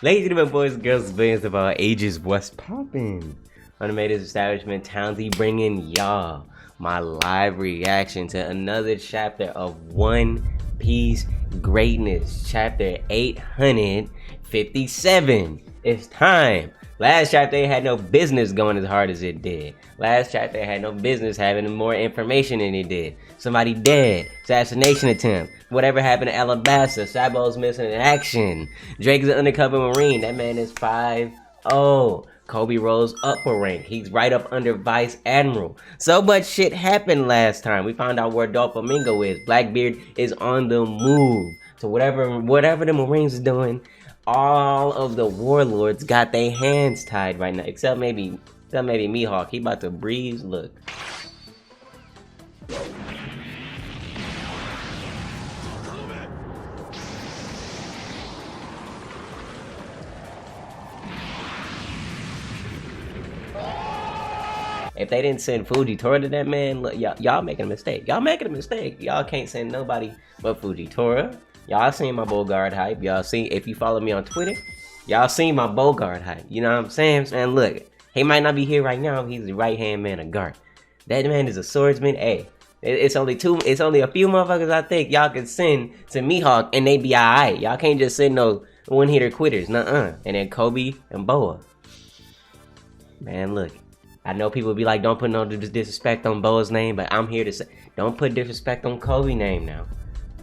Ladies and gentlemen, boys and girls, billions of all ages, what's poppin'? Animated establishment, Townzie bringing y'all my live reaction to another chapter of One Piece greatness, chapter 857. It's time. Last chapter they had no business going as hard as it did. Last chapter they had no business having more information than it did. Somebody dead, assassination attempt, whatever happened to Alabasta, Sabo's missing in action. Drake is an undercover marine, that man is 5-0. Kobe rolls up a rank, he's right up under Vice Admiral. So much shit happened last time. We found out where Doflamingo is. Blackbeard is on the move. So whatever the Marines is doing, all of the warlords got their hands tied right now, except maybe Mihawk. He about to breeze. Look. If they didn't send Fujitora to that man, look, y'all making a mistake. Y'all making a mistake. Y'all can't send nobody but Fujitora. Y'all seen my Bogard hype. Y'all seen, if you follow me on Twitter, y'all seen my Bogard hype. You know what I'm saying? Man, look, he might not be here right now. He's the right-hand man of Garth. That man is a swordsman. Hey, it's only a few motherfuckers I think y'all can send to Mihawk and they be alright. Y'all can't just send no one-hitter quitters. Nuh-uh. And then Kobe and Boa. Man, look. I know people be like, don't put no disrespect on Boa's name, but I'm here to say, don't put disrespect on Kobe's name now.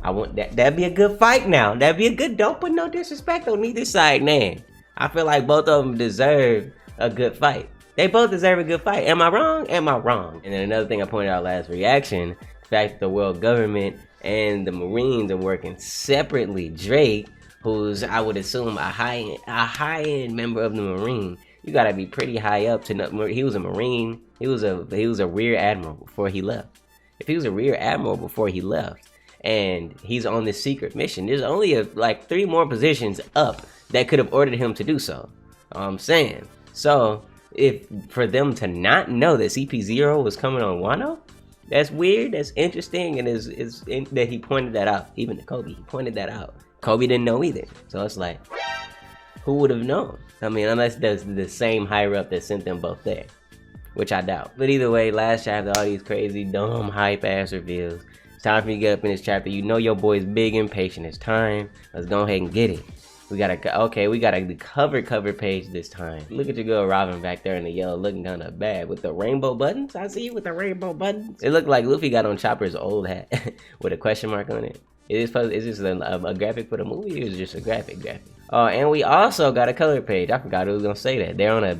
I want that'd be a good fight now. That'd be a good, don't put no disrespect on either side name. I feel like both of them deserve a good fight. They both deserve a good fight. Am I wrong? Am I wrong? And then another thing I pointed out last reaction, the fact that the world government and the Marines are working separately. Drake, who's I would assume a high-end member of the Marine, you gotta be pretty high up to know. He was a Marine. He was a rear admiral before he left. If he was a rear admiral before he left, and he's on this secret mission, there's only like 3 more positions up that could have ordered him to do so. I'm saying. So if for them to not know that CP0 was coming on Wano, that's weird. That's interesting, and is that he pointed that out. Even to Kobe, he pointed that out. Kobe didn't know either. So it's like, who would have known? I mean, unless there's the same higher up that sent them both there, which I doubt. But either way, last chapter, all these crazy, dumb, hype-ass reveals. It's time for you to get up in this chapter. You know your boy's big impatient. It's time. Let's go ahead and get it. We got the cover page this time. Look at your girl Robin back there in the yellow, looking kind of bad with the rainbow buttons. I see you with the rainbow buttons. It looked like Luffy got on Chopper's old hat with a question mark on it. Is this a graphic for the movie, or is it just a graphic? Oh, and we also got a color page. I forgot who was gonna say that. They're on a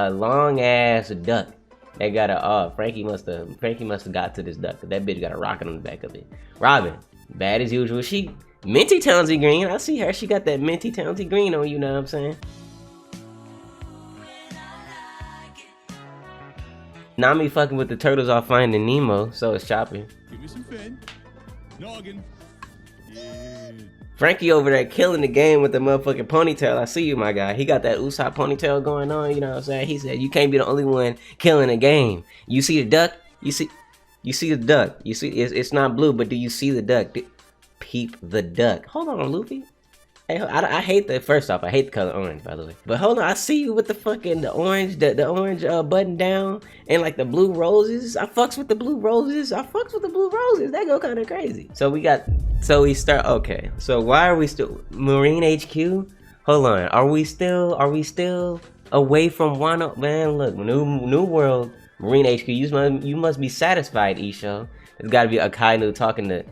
long ass duck. They got Frankie must have got to this duck. That bitch got a rocket on the back of it. Robin, bad as usual. She minty Townzie green. I see her. She got that minty Townzie green on. You know what I'm saying? Nami fucking with the turtles off Finding Nemo. So it's Chopper. Give me some fin. Noggin. Yeah. Frankie over there killing the game with the motherfucking ponytail. I see you, my guy. He got that Usopp ponytail going on, you know what I'm saying? He said, you can't be the only one killing the game. You see the duck? You see the duck. You see, it's not blue, but do you see the duck? Peep the duck. Hold on, Luffy. Hey, I hate first off, I hate the color orange, by the way. But hold on, I see you with the fucking, the orange button down and like the blue roses. I fucks with the blue roses. That go kind of crazy. Okay. So why are we still, Marine HQ? Hold on, are we still away from Wano? Man, look, new world, Marine HQ, you must be satisfied, Isho. There's gotta be Akainu talking to,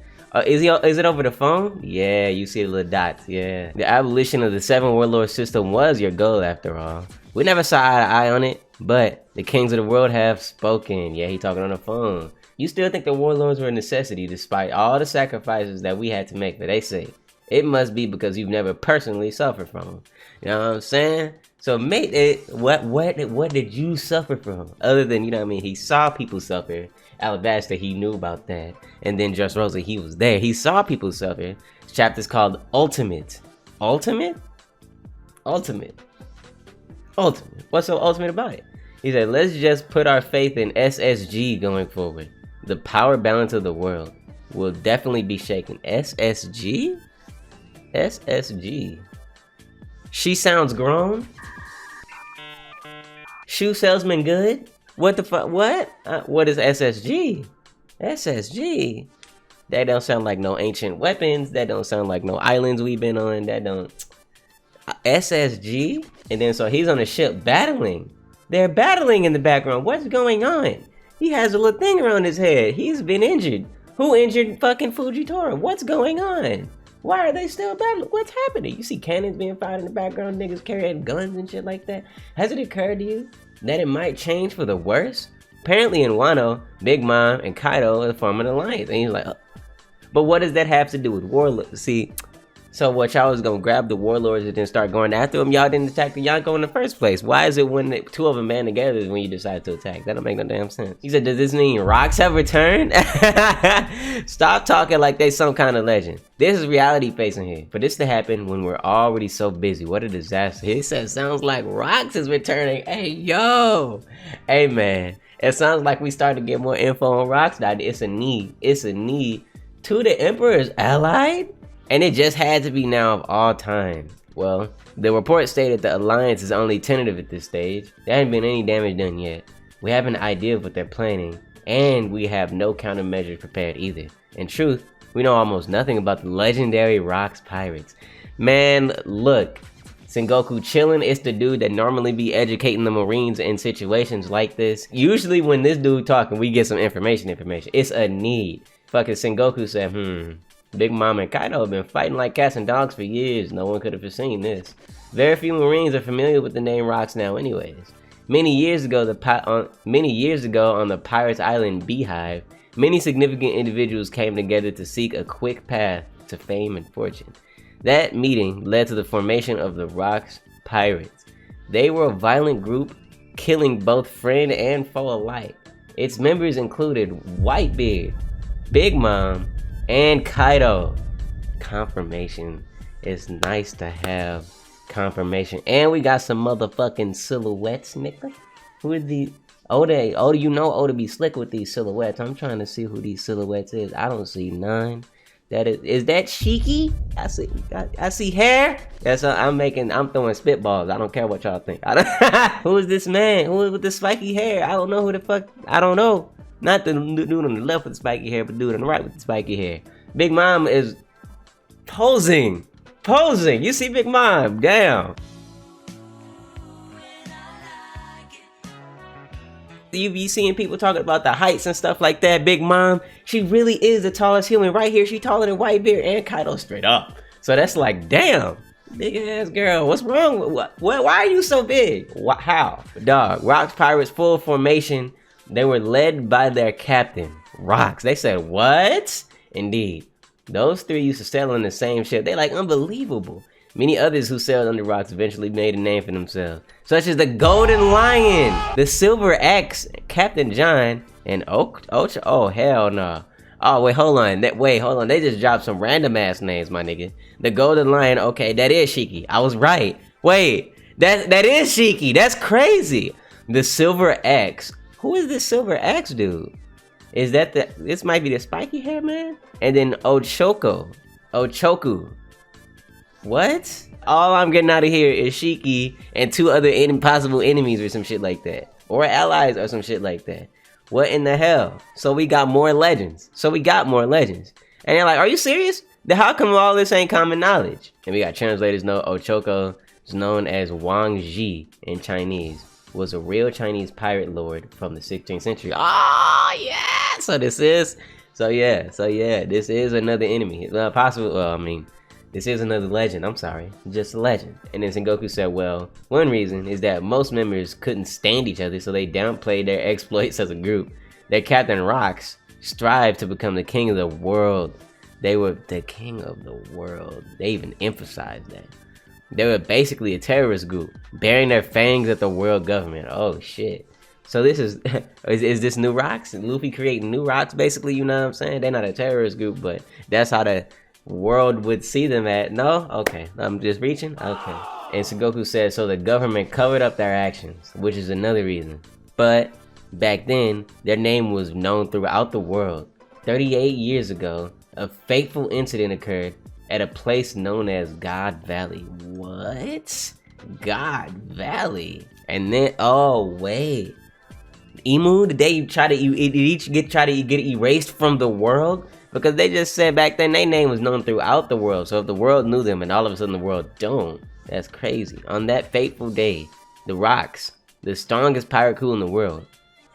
is it over the phone? Yeah, you see the little dots, yeah. The abolition of the 7 warlord system was your goal after all. We never saw eye to eye on it, but the kings of the world have spoken. Yeah, he talking on the phone. You still think the warlords were a necessity despite all the sacrifices that we had to make, but they say it must be because you've never personally suffered from them. You know what I'm saying? So mate, what did you suffer from? Other than, you know what I mean, he saw people suffer. Alabasta, he knew about that. And then Dressrosa, he was there. He saw people suffer. This chapter's called Ultimate. Ultimate? Ultimate. Ultimate. What's so ultimate about it? He said, let's just put our faith in SSG going forward. The power balance of the world will definitely be shaken. SSG? SSG. She sounds grown. Shoe salesman good? What the fuck? What? What is SSG? SSG? That don't sound like no ancient weapons. That don't sound like no islands we've been on. That don't... SSG? And then so he's on a ship battling. They're battling in the background. What's going on? He has a little thing around his head. He's been injured. Who injured fucking Fujitora? What's going on? Why are they still battling? What's happening? You see cannons being fired in the background, niggas carrying guns and shit like that. Has it occurred to you that it might change for the worse? Apparently in Wano, Big Mom and Kaido are forming an alliance. And he's like, but what does that have to do with warlords? See, so what, y'all was gonna grab the warlords and then start going after them? Y'all didn't attack the Yonko in the first place. Why is it when the two of them band together is when you decide to attack? That don't make no damn sense. He said, does this mean rocks have returned? Stop talking like they some kind of legend. This is reality facing here. For this to happen when we're already so busy. What a disaster. He said, sounds like rocks is returning. Hey, yo. Hey, man. It sounds like we started to get more info on rocks. It's a need. It's a need. To the Emperor's allied? And it just had to be now of all time. Well, the report stated the alliance is only tentative at this stage. There hasn't been any damage done yet. We have an idea of what they're planning, and we have no countermeasures prepared either. In truth, we know almost nothing about the legendary Rocks Pirates. Man, look, Sengoku chillin', it's the dude that normally be educating the Marines in situations like this. Usually when this dude talking, we get some information. It's a need. Fucking Sengoku said, Big Mom and Kaido have been fighting like cats and dogs for years. No one could have foreseen this. Very few Marines are familiar with the name Rocks now anyways. Many years ago on the Pirates Island Beehive, many significant individuals came together to seek a quick path to fame and fortune. That meeting led to the formation of the Rocks Pirates. They were a violent group, killing both friend and foe alike. Its members included Whitebeard, Big Mom, and Kaido. Confirmation. It's nice to have confirmation. And we got some motherfucking silhouettes, nigga. Who are these? Oda, you know Oda be slick with these silhouettes. I'm trying to see who these silhouettes is. I don't see none. That is that Shiki? I see hair. That's I'm throwing spitballs. I don't care what y'all think. Who is this man? Who is with the spiky hair? I don't know who the fuck. I don't know. Not the dude on the left with the spiky hair, but the dude on the right with the spiky hair. Big Mom is posing. You see Big Mom? Damn. You be seeing people talking about the heights and stuff like that. Big Mom, she really is the tallest human. Right here, she taller than Whitebeard and Kaido straight up. So that's like, damn. Big ass girl, what's wrong with what? Why are you so big? How? Dog, Rocks Pirates full formation. They were led by their captain, Rocks. They said, what? Indeed. Those three used to sail on the same ship. They like unbelievable. Many others who sailed under Rocks eventually made a name for themselves, such as the Golden Lion, the Silver X, Captain John, and Ocha. Oh, hell no. Oh, wait, hold on. They just dropped some random ass names, my nigga. The Golden Lion, okay, that is Shiki. I was right. Wait, that is Shiki. That's crazy. The Silver X. Who is this Silver X dude? Is that this might be the spiky hair man? And then Ochoku. What? All I'm getting out of here is Shiki and two other possible enemies or some shit like that. Or allies or some shit like that. What in the hell? So we got more legends. And they're like, are you serious? Then how come all this ain't common knowledge? And we got translators know Ochoku is known as Wang Ji in Chinese. Was a real Chinese pirate lord from the 16th century. Oh yeah! This is another enemy. This is another legend. I'm sorry, just a legend. And then Sengoku said, well, one reason is that most members couldn't stand each other, so they downplayed their exploits as a group. Their captain Rocks strived to become the king of the world. They were the king of the world. They even emphasized that. They were basically a terrorist group, bearing their fangs at the world government. Oh shit. So this is this new Rocks? Luffy creating new Rocks basically, you know what I'm saying? They're not a terrorist group, but that's how the world would see them at. No? Okay. I'm just reaching? Okay. And Sengoku said, so the government covered up their actions, which is another reason. But back then, their name was known throughout the world. 38 years ago, a fateful incident occurred at a place known as God Valley. What? God Valley? And then, oh wait, Emu? Did they try to get erased from the world? Because they just said back then their name was known throughout the world. So if the world knew them and all of a sudden the world don't, that's crazy. On that fateful day, the Rocks, the strongest pirate crew in the world,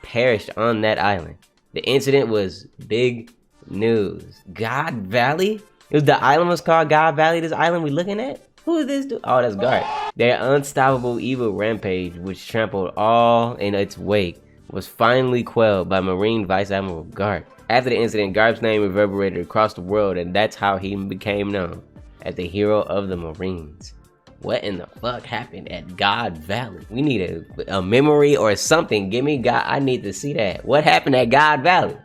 perished on that island. The incident was big news. God Valley? The island was called God Valley, this island we looking at? Who is this dude? Oh, that's Garp. Their unstoppable evil rampage, which trampled all in its wake, was finally quelled by Marine Vice Admiral Garp. After the incident, Garp's name reverberated across the world, and that's how he became known as the hero of the Marines. What in the fuck happened at God Valley? We need a memory or something. Give me God. I need to see that. What happened at God Valley?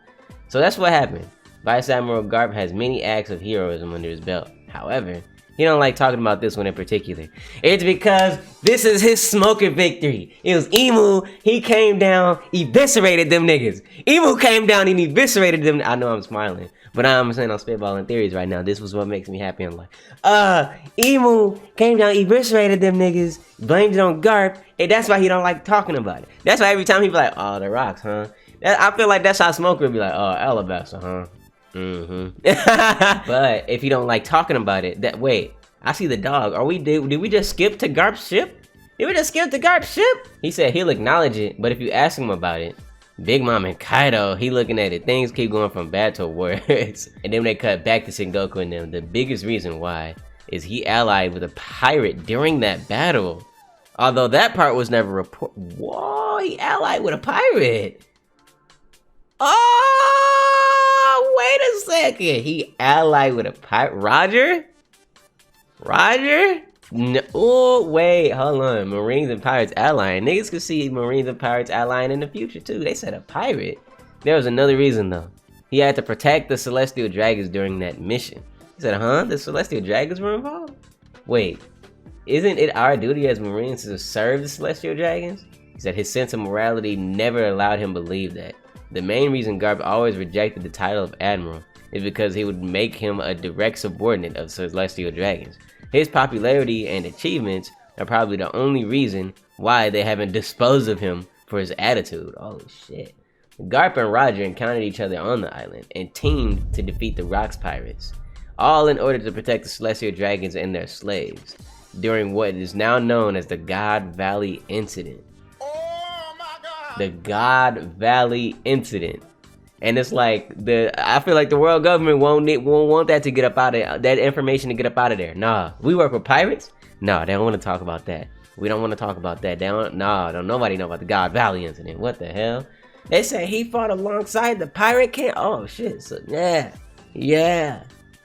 So that's what happened. Vice Admiral Garp has many acts of heroism under his belt. However, he don't like talking about this one in particular. It's because this is his smoking victory. It was Emu. He came down, eviscerated them niggas. Emu came down and eviscerated them. I know I'm smiling, but I'm saying I'm spitballing theories right now. This was what makes me happy in life. Emu came down, eviscerated them niggas, blamed it on Garp, and that's why he don't like talking about it. That's why every time he be like, oh, the Rocks, huh? I feel like that's how Smoker would be like, oh, Alabasta, huh? But if you don't like talking about it, wait, I see the dog. Did we just skip to Garp's ship? Did we just skip to Garp's ship? He said he'll acknowledge it, but if you ask him about it, Big Mom and Kaido, he looking at it. Things keep going from bad to worse. And then they cut back to Sengoku and them. The biggest reason why is he allied with a pirate during that battle. Although that part was never reported. Whoa, he allied with a pirate. Oh, wait a second. He allied with a pirate. Roger? No, oh, wait, hold on. Marines and pirates allying. Niggas could see Marines and pirates allying in the future too. They said a pirate. There was another reason though. He had to protect the Celestial Dragons during that mission. He said, huh? The Celestial Dragons were involved? Wait, isn't it our duty as Marines to serve the Celestial Dragons? He said his sense of morality never allowed him to believe that. The main reason Garp always rejected the title of Admiral is because he would make him a direct subordinate of Celestial Dragons. His popularity and achievements are probably the only reason why they haven't disposed of him for his attitude. Oh shit. Garp and Roger encountered each other on the island and teamed to defeat the Rocks pirates, all in order to protect the Celestial Dragons and their slaves, during what is now known as the God Valley Incident. Oh my God! The God Valley Incident. And it's like, I feel like the world government won't want that to get up out of, that information to get up out of there. Nah, we work with pirates? No, they don't want to talk about that. We don't want to talk about that. Don't nobody know about the God Valley Incident. What the hell? They say he fought alongside the pirate king. Oh shit, so yeah,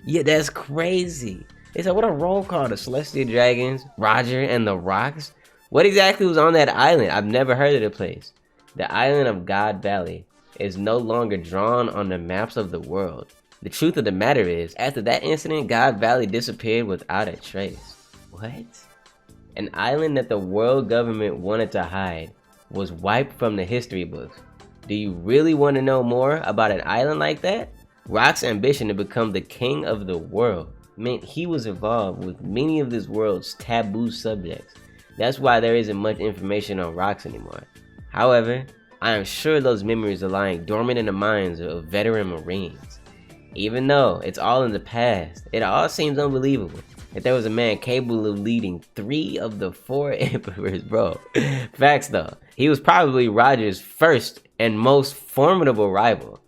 that's crazy. They said, what a roll call, the Celestial Dragons, Roger, and the Rocks. What exactly was on that island? I've never heard of the place. The island of God Valley is no longer drawn on the maps of the world. The truth of the matter is, after that incident, God Valley disappeared without a trace. What? An island that the world government wanted to hide was wiped from the history books. Do you really want to know more about an island like that? Rock's ambition to become the king of the world meant he was involved with many of this world's taboo subjects. That's why there isn't much information on Rocks anymore. However, I am sure those memories are lying dormant in the minds of veteran Marines. Even though it's all in the past, it all seems unbelievable that there was a man capable of leading 3 of the 4 emperors, bro. Facts though, he was probably Roger's first and most formidable rival.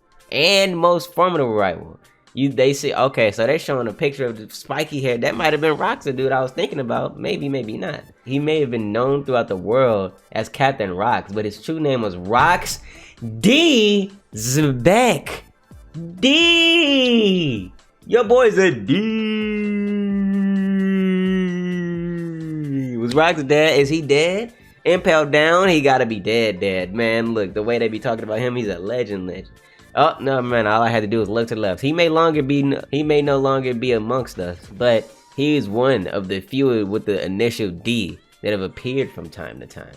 They say, okay, so they're showing a picture of the spiky hair. That might have been Rocks, the dude I was thinking about. Maybe not. He may have been known throughout the world as Captain Rocks, but his true name was Rocks D. Zebek. D. Your boy's a D. Was Rocks dead? Is he dead? Impaled down? He gotta be dead. Man, look, the way they be talking about him, he's a legend. Oh, no, man, all I had to do was look to the left. He may no longer be amongst us, but he is one of the few with the initial D that have appeared from time to time.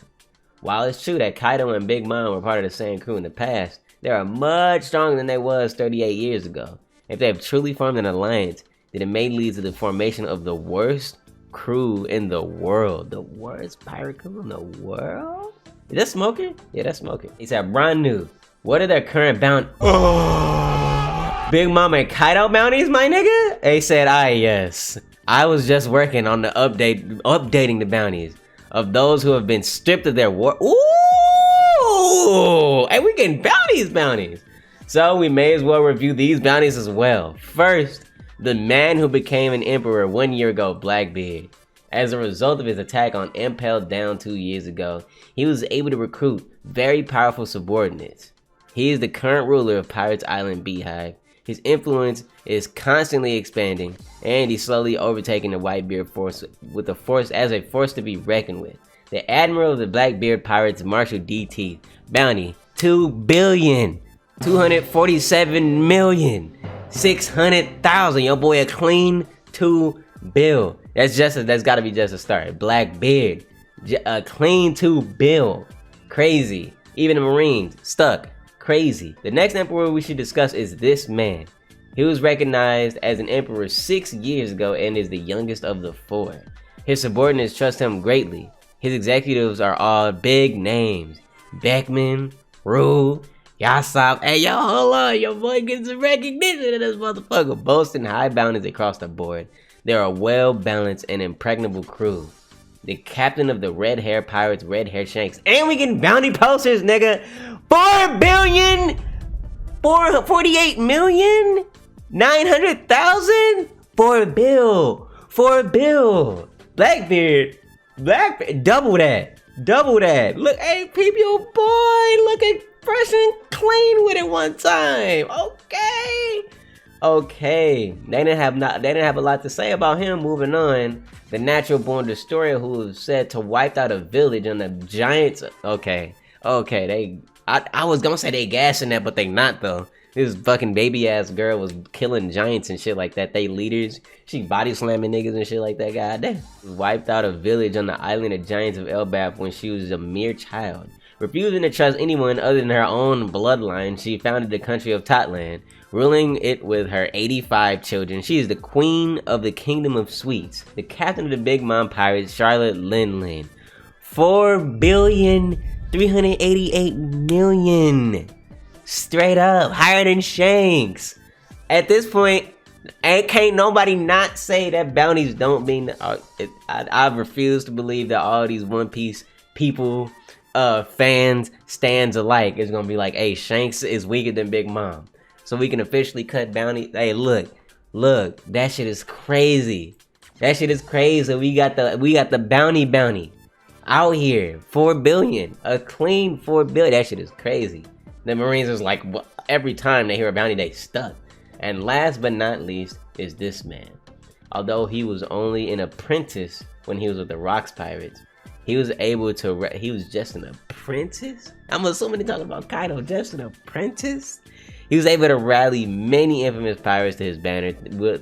While it's true that Kaido and Big Mom were part of the same crew in the past, they are much stronger than they was 38 years ago. If they have truly formed an alliance, that it may lead to the formation of the worst crew in the world. The worst pirate crew in the world? Is that smoking? Yeah, that's smoking. He said, brand new. What are their current Big Mama and Kaido bounties, my nigga? They said, yes. I was just working on the updating the bounties of those who have been stripped of their war. Ooh! Hey, we getting bounties. So we may as well review these bounties as well. First, the man who became an emperor 1 year ago, Blackbeard. As a result of his attack on Impel Down 2 years ago, he was able to recruit very powerful subordinates. He is the current ruler of Pirates Island Beehive. His influence is constantly expanding, and he's slowly overtaking the Whitebeard force with a force to be reckoned with. The Admiral of the Blackbeard Pirates, Marshal DT, bounty 2 billion, 247,600,000. Your boy a clean 2 bill. That's gotta be just a start. Blackbeard, a clean 2 bill. Crazy. Even the Marines stuck. Crazy. The next emperor we should discuss is this man. He was recognized as an emperor 6 years ago and is the youngest of the 4. His subordinates trust him greatly. His executives are all big names. Beckman, Rue, Yasop. Hey, yo, hold on. Your boy gets some recognition of this motherfucker. Boasting high bounties across the board. They're a well-balanced and impregnable crew. The captain of the Red Hair Pirates, Red Hair Shanks. And we getting bounty posters, nigga. 4 billion, 48 million, 900,000, 4 bill. Blackbeard, double that. Look, hey, peep your boy, looking fresh and clean with it one time. Okay. They didn't have a lot to say about him. Moving on, the natural born destroyer who was said to wipe out a village on the giants. Okay. I was gonna say they gassing that, but they not though. This fucking baby ass girl was killing giants and shit like that. They leaders. She body slamming niggas and shit like that. Goddamn. Wiped out a village on the island of giants of Elbaf when she was a mere child. Refusing to trust anyone other than her own bloodline, she founded the country of Totland, ruling it with her 85 children. She is the queen of the kingdom of sweets. The captain of the Big Mom Pirates, Charlotte Lin. 4,388,000,000. Straight up, higher than Shanks. At this point, can't nobody not say that bounties don't mean. I refuse to believe that all these One Piece people, fans, stands alike is gonna be like, hey, Shanks is weaker than Big Mom, so we can officially cut bounty. Hey, look, that shit is crazy. We got the bounty out here. 4 billion, a clean 4 billion. That shit is crazy. The Marines is like, every time they hear a bounty, they stuck. And last but not least is this man. Although he was only an apprentice when he was with the Rocks Pirates, he was able to, he was just an apprentice? I'm assuming they're talking about Kaido, just an apprentice? He was able to rally many infamous pirates to his banner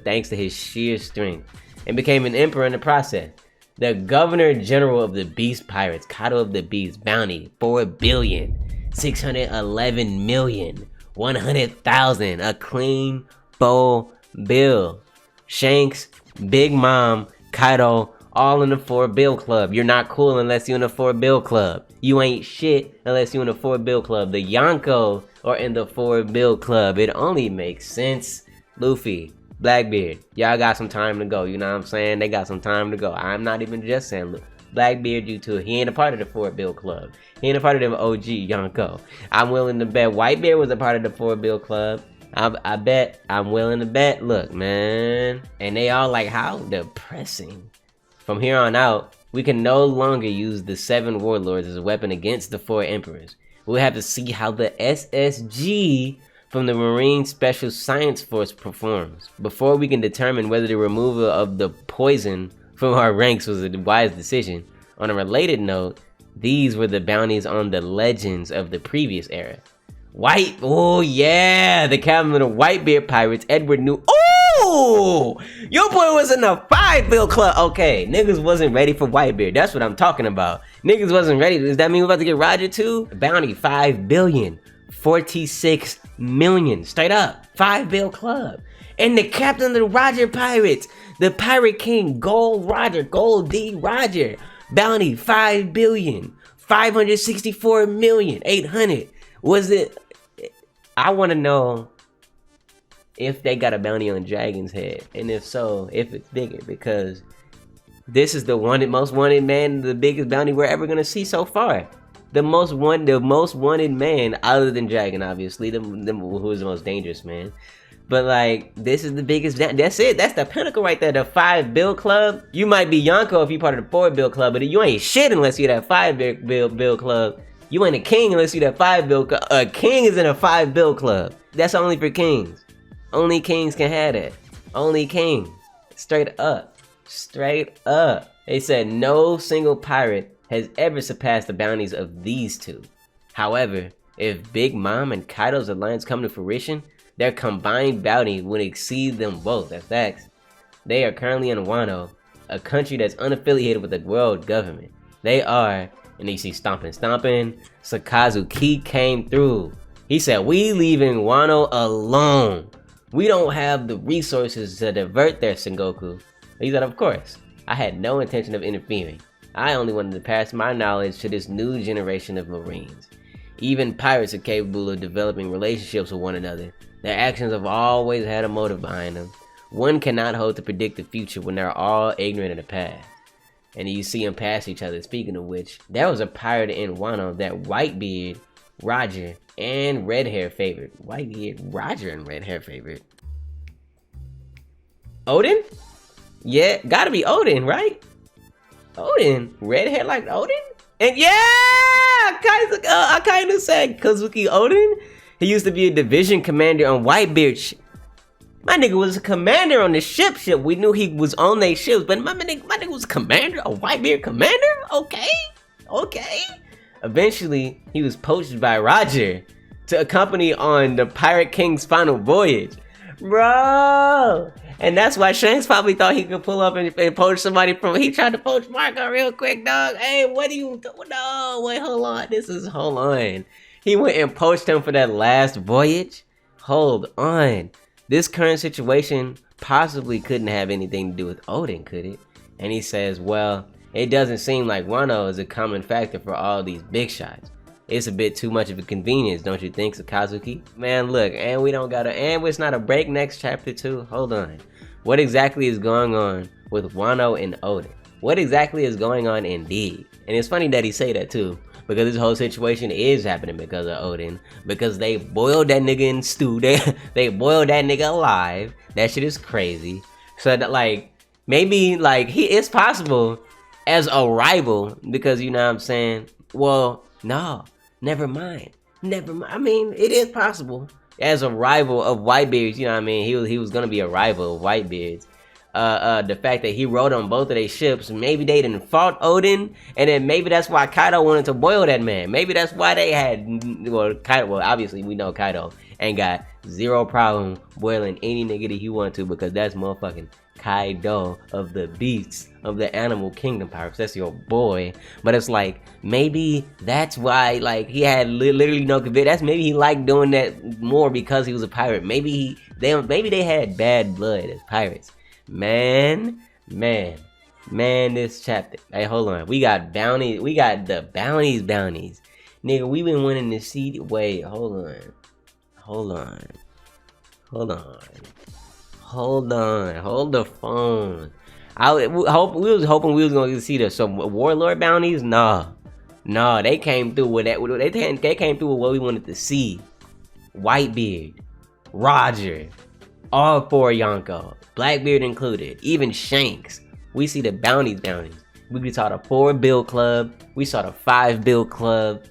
thanks to his sheer strength, and became an emperor in the process. The Governor General of the Beast Pirates, Kaido of the Beast, bounty 4,611,100,000, a clean 4 bill. Shanks, Big Mom, Kaido, all in the 4 bill club. You're not cool unless you're in the 4 bill club. You ain't shit unless you're in the 4 bill club. The Yonko are in the 4 bill club. It only makes sense. Luffy, Blackbeard, y'all got some time to go. You know what I'm saying? They got some time to go. I'm not even just saying Blackbeard, you too. He ain't a part of the 4 bill club. He ain't a part of them OG Yonko. I'm willing to bet Whitebeard was a part of the 4 bill club. I'm willing to bet. Look, man. And they all like, how depressing. From here on out, we can no longer use the 7 warlords as a weapon against the 4 emperors. We'll have to see how the SSG from the Marine Special Science Force performs before we can determine whether the removal of the poison from our ranks was a wise decision. On a related note, these were the bounties on the legends of the previous era. Oh yeah, the captain of the Whitebeard Pirates, Edward New. Oh, your boy was in the 5 bill club. Okay, niggas wasn't ready for Whitebeard. That's what I'm talking about. Niggas wasn't ready. Does that mean we're about to get Roger too? Bounty 5 billion, 46 million, straight up 5 bill club. And the captain of the Roger Pirates, the Pirate King, Gold Roger, Gold D Roger. Bounty 5,564,800,000. Was it? I want to know if they got a bounty on Dragon's Head, and if so, if it's bigger, because this is the most wanted man, the biggest bounty we're ever gonna see so far. The most wanted man, other than Dragon, obviously, who is the most dangerous man. But like, this is the biggest. That's it. That's the pinnacle right there. The 5 bill club. You might be Yonko if you part of the 4 bill club, but you ain't shit unless you that 5 bill club. You ain't a king unless you that 5 bill club. A king is in a 5 bill club. That's only for kings. Only kings can have that. Only kings. Straight up. Straight up. They said no single pirate has ever surpassed the bounties of these two. However, if Big Mom and Kaido's alliance come to fruition, their combined bounty would exceed them both. That's facts. They are currently in Wano, a country that's unaffiliated with the world government. They are, and you see stomping. Sakazuki came through. He said, we leaving Wano alone. We don't have the resources to divert their Sengoku. He said, of course, I had no intention of interfering. I only wanted to pass my knowledge to this new generation of Marines. Even pirates are capable of developing relationships with one another. Their actions have always had a motive behind them. One cannot hope to predict the future when they're all ignorant of the past. And you see them pass each other. Speaking of which, there was a pirate in Wano that Whitebeard, Roger, and Redhair favored. Whitebeard, Roger, and Redhair favored. Oden? Yeah, gotta be Oden, right? Oden. Redhair like Oden? And yeah! I kind of said Kazuki Oden. He used to be a division commander on Whitebeard. My nigga was a commander on the ship. We knew he was on their ships, but my nigga was a commander, a Whitebeard commander? Okay. Eventually, he was poached by Roger to accompany on the Pirate King's final voyage. Bro! And that's why Shanks probably thought he could pull up and poach somebody from... He tried to poach Marco real quick, dog. Hey, what do you... No, wait, hold on. Hold on. He went and poached him for that last voyage? Hold on. This current situation possibly couldn't have anything to do with Oden, could it? And he says, well, it doesn't seem like Wano is a common factor for all these big shots. It's a bit too much of a convenience, don't you think, Sakazuki? Man, look, and it's not a break next chapter too. Hold on. What exactly is going on with Wano and Oden? What exactly is going on indeed? And it's funny that he say that too, because this whole situation is happening because of Oden, because they boiled that nigga in stew. They boiled that nigga alive. That shit is crazy. So that, like, maybe like it's possible as a rival, because you know what I'm saying? Well, no. Never mind. I mean, it is possible as a rival of Whitebeards. You know what I mean? He was gonna be a rival of Whitebeards. The fact that he rode on both of their ships, maybe they didn't fought Oden, and then maybe that's why Kaido wanted to boil that man. Maybe that's why they had Kaido. Well, obviously we know Kaido ain't got zero problem boiling any nigga that he want to, because that's motherfucking Kaido of the beasts of the animal kingdom pirates. That's your boy. But it's like, maybe that's why, like, he had literally no conviction. That's maybe he liked doing that more because he was a pirate. Maybe they had bad blood as pirates. Man, this chapter. Hey, hold on. We got bounty. We got the bounties. Nigga, we been wanting to see. Wait, hold on. Hold the phone. We was hoping we was gonna see some warlord bounties. No, they came through with that. They came through with what we wanted to see. Whitebeard, Roger, all 4 Yonko, Blackbeard included, even Shanks. We see the bounties. We saw the 4 bill club. We saw the 5 bill club,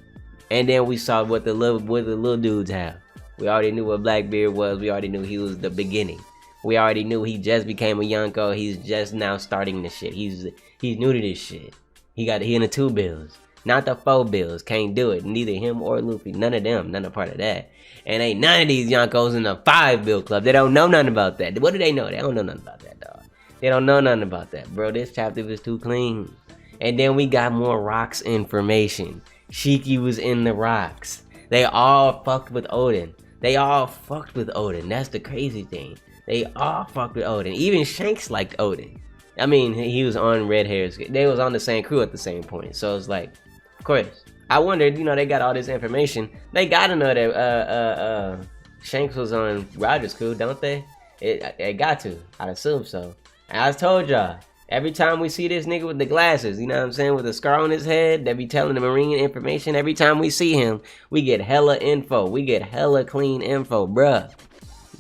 and then we saw what the little dudes have. We already knew what Blackbeard was. We already knew he was the beginning. We already knew he just became a Yonko. He's just now starting this shit. He's new to this shit. He in the 2 bills, not the 4 bills. Can't do it. Neither him or Luffy. None of them. None a part of that. And ain't none of these Yonkos in the 5 bill club. They don't know nothing about that. What do they know? They don't know nothing about that, dog. They don't know nothing about that, bro. This chapter was too clean. And then we got more rocks information. Shiki was in the rocks. They all fucked with Oden. That's the crazy thing. They all fucked with Oden. Even Shanks liked Oden. I mean, he was on Red Hair's. They was on the same crew at the same point. So it's like, of course. I wondered, you know, they got all this information. They gotta know that Shanks was on Roger's crew, don't they? It got to. I'd assume so. And I told y'all, every time we see this nigga with the glasses, you know what I'm saying, with a scar on his head, that be telling the Marine information, every time we see him, we get hella info. We get hella clean info, bruh.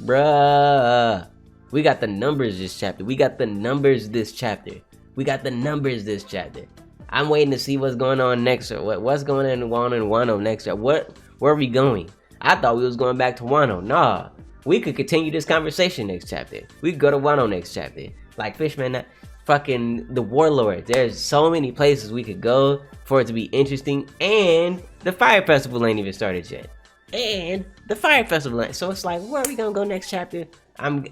Bruh. We got the numbers this chapter. We got the numbers this chapter. We got the numbers this chapter. I'm waiting to see what's going on next. What's going on in Wano next? Where are we going? I thought we was going back to Wano. Nah. We could continue this conversation next chapter. We could go to Wano next chapter. Like Fishman, fucking the Warlord. There's so many places we could go for it to be interesting. And the Fire Festival ain't even started yet. So it's like, where are we gonna go next chapter? I'm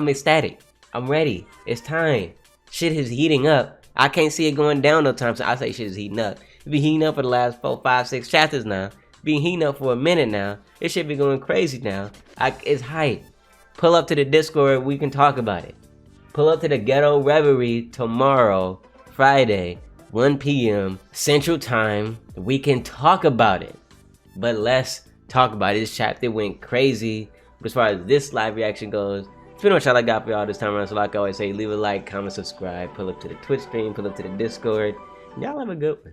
ecstatic. I'm ready. It's time. Shit is heating up. I can't see it going down no time. So I say shit is heating up. It's been heating up for the last 4, 5, 6 chapters now. Been heating up for a minute now. It should be going crazy now. It's hype. Pull up to the Discord. We can talk about it. Pull up to the Ghetto Reverie tomorrow, Friday, 1 p.m. Central Time. We can talk about it. But let's talk about it. This chapter went crazy. But as far as this live reaction goes, it's pretty much all I got for y'all this time around. So like I always say, leave a like, comment, subscribe, pull up to the Twitch stream, pull up to the Discord. Y'all have a good one.